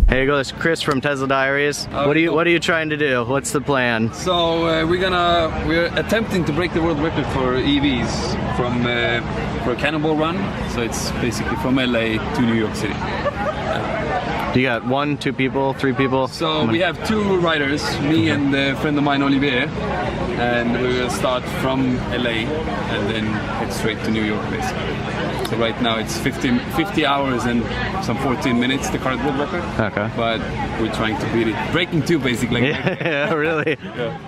Hey, it's Chris from Tesla Diaries. What are you trying to do? What's the plan? So we're attempting to break the world record for EVs for a Cannonball run. So it's basically from LA to New York City. Do you got 1, 2 people, 3 people? So we have 2 riders, me and a friend of mine, Olivier, and we will start from LA and then head straight to New York, basically. So right now it's 50 hours and some 14 minutes, the current world record. Okay. But we're trying to beat it. Breaking 2, basically. Yeah, really? Yeah.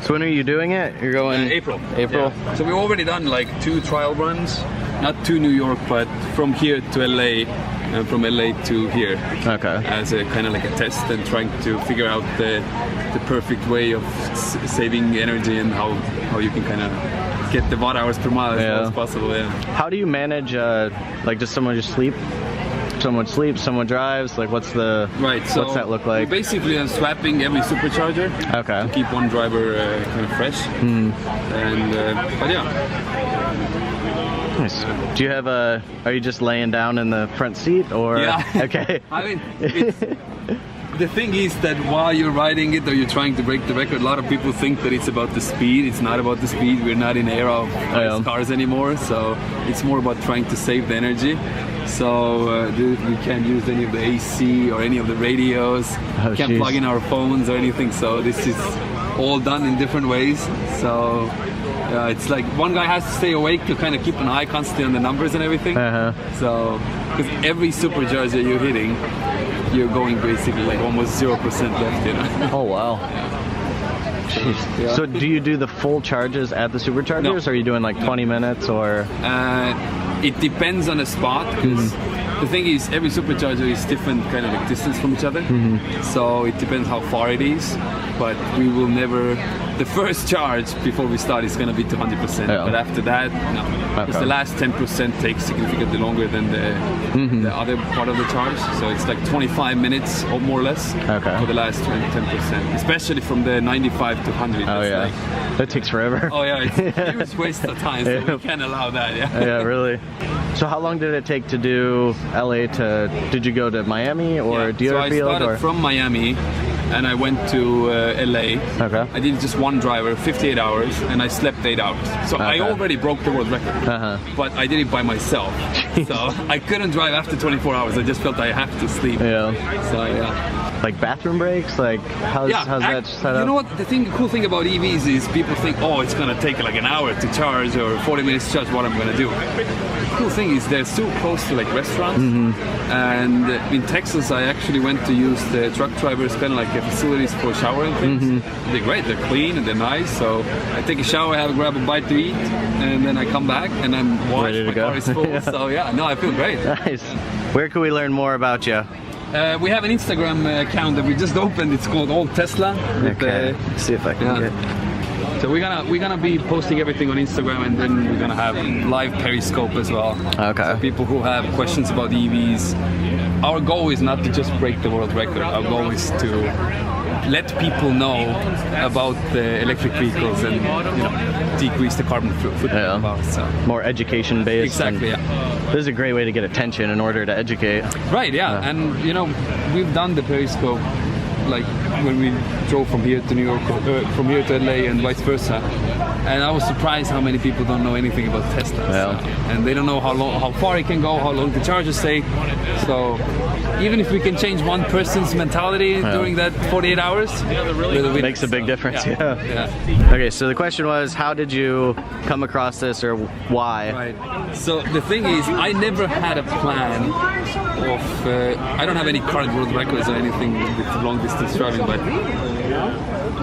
So when are you doing it? You're going... April. April? Yeah. So we've already done like 2 trial runs, not to New York, but from here to LA, and from LA to here. Okay. As a kind of like a test and trying to figure out the perfect way of saving energy and how you can kind of get the watt hours per mile as well as possible. Yeah. How do you manage? Like, does someone just sleep? Someone sleeps, someone drives. Like, what's that look like? We're basically swapping every supercharger. Okay. To keep one driver kind of fresh. And but yeah. Nice. Do you have are you just laying down in the front seat or? Yeah. Okay. I mean, the thing is that while you're riding it or you're trying to break the record, a lot of people think that it's about the speed. It's not about the speed. We're not in an era of fast cars anymore, so it's more about trying to save the energy. So we can't use any of the AC or any of the radios. We can't plug in our phones or anything. So this is all done in different ways. So it's like one guy has to stay awake to kind of keep an eye constantly on the numbers and everything. So because every supercharger you're hitting, you're going basically like almost 0% left, you know. Oh wow. Jeez. Yeah. So do you do the full charges at the superchargers? No. Or are you doing like 20 minutes or? It depends on the spot, because the thing is every supercharger is different kind of like distance from each other. So it depends how far it is, but we will never, the first charge before we start is going to be to 100%, but after that, no. Because the last 10% takes significantly longer than the other part of the charge. So it's like 25 minutes or more or less for the last 10%, especially from the 95 to 100. Oh yeah, that takes forever. Oh yeah, it's a huge waste of time, so we can't allow that. Yeah, really. So how long did it take to do LA to, did you go to Miami or Deerfield? So I started from Miami and I went to LA. Okay. I did just one driver, 58 hours, and I slept 8 hours. So I already broke the world record, but I did it by myself. So I couldn't drive after 24 hours. I just felt I have to sleep. Yeah. So yeah. Like bathroom breaks? Like how's that set up? You know what? The cool thing about EVs is people think, oh, it's gonna take like an hour to charge or 40 minutes to charge. What I'm gonna do? The cool thing is they're so close to like restaurants. And in Texas, I actually went to use the truck drivers kind of like facilities for showering things. They're great. They're clean and they're nice. So I take a shower, grab a bite to eat, and then I come back and I'm washed. My car is full. So yeah, no, I feel great. Nice. Where can we learn more about you? We have an Instagram account that we just opened. It's called Old Tesla. Okay. See if I can get. So we're gonna be posting everything on Instagram, and then we're gonna have live Periscope as well. Okay. So people who have questions about EVs. Our goal is not to just break the world record. Our goal is to let people know about the electric vehicles and decrease the carbon footprint. So. More education based. Exactly. This is a great way to get attention in order to educate. Right. Yeah. And we've done the Periscope like when we drove from here to New York, from here to LA, and vice versa. And I was surprised how many people don't know anything about Tesla. And they don't know how far it can go, how long the charges take. So even if we can change one person's mentality during that 48 hours, it makes a big difference. Okay, so the question was, how did you come across this, or why? Right. So the thing is, I never had a plan of, I don't have any current world records or anything with long distance driving, but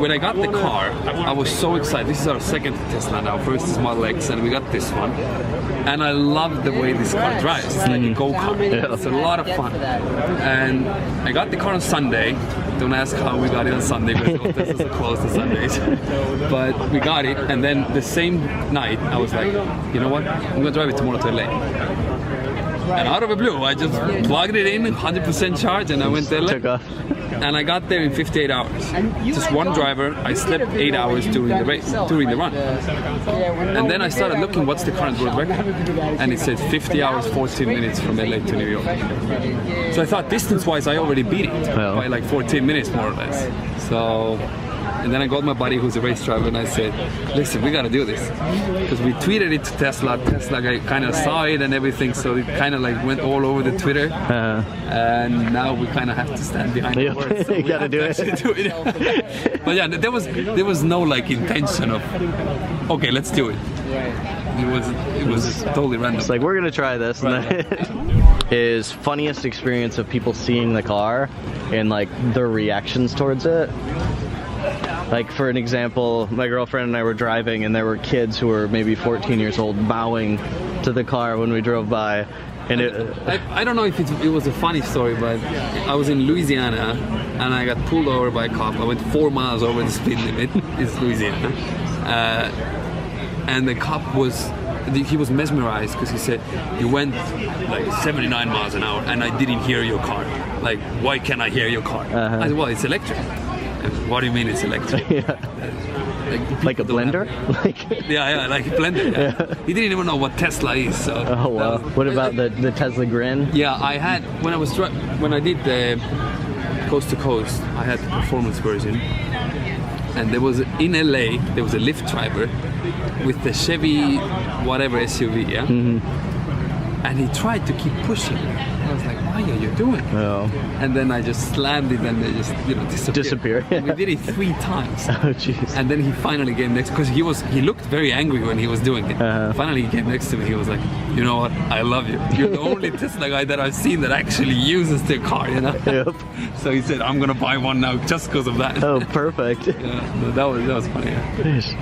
when I got the car, I was so excited. This is our second Tesla now. First is Model X, and we got this one. And I love the way this car drives. It's like a go-kart. It's a lot of fun. And I got the car on Sunday. Don't ask how we got it on Sunday, because all Teslas are closed on Sundays. But we got it, and then the same night, I was like, you know what? I'm going to drive it tomorrow to LA. And out of the blue, I just plugged it in, 100% charge, and I went there. Took off. And I got there in 58 hours. Just one driver. I slept 8 hours during the race, during the run. And then I started looking what's the current world record. And it said 50 hours, 14 minutes from LA to New York. So I thought distance-wise, I already beat it by like 14 minutes more or less. So, and then I called my buddy who's a race driver and I said, listen, we gotta do this. Because we tweeted it to Tesla. Tesla kind of saw it and everything, so it kind of like went all over the Twitter. And now we kind of have to stand behind the words. So you gotta do it. But yeah, there was no like intention of, okay, let's do it. It was totally random. It's like, we're gonna try this. Right. His funniest experience of people seeing the car and like their reactions towards it. Like, for an example, my girlfriend and I were driving and there were kids who were maybe 14 years old bowing to the car when we drove by. And I don't know if it was a funny story, but I was in Louisiana and I got pulled over by a cop. I went 4 miles over the speed limit. It's Louisiana. And the cop he was mesmerized because he said, you went like 79 miles an hour and I didn't hear your car. Like, why can't I hear your car? I said, well, it's electric. What do you mean it's electric? Like a blender? Yeah, like a blender. Yeah. He didn't even know what Tesla is. So. Oh wow! What about the Tesla Grin? Yeah, I had when I did the coast to coast, I had the performance version, and there was in LA there was a Lyft driver with the Chevy whatever SUV, yeah. And he tried to keep pushing. I was like, why are you doing it? Oh. And then I just slammed it and they just, disappeared. Yeah. We did it 3 times. Oh, jeez. And then he finally came next, because he looked very angry when he was doing it. Finally he came next to me, he was like, you know what, I love you. You're the only Tesla guy that I've seen that actually uses the car, you know? Yep. So he said, I'm gonna buy one now just because of that. Oh, perfect. Yeah, that was funny. Yeah.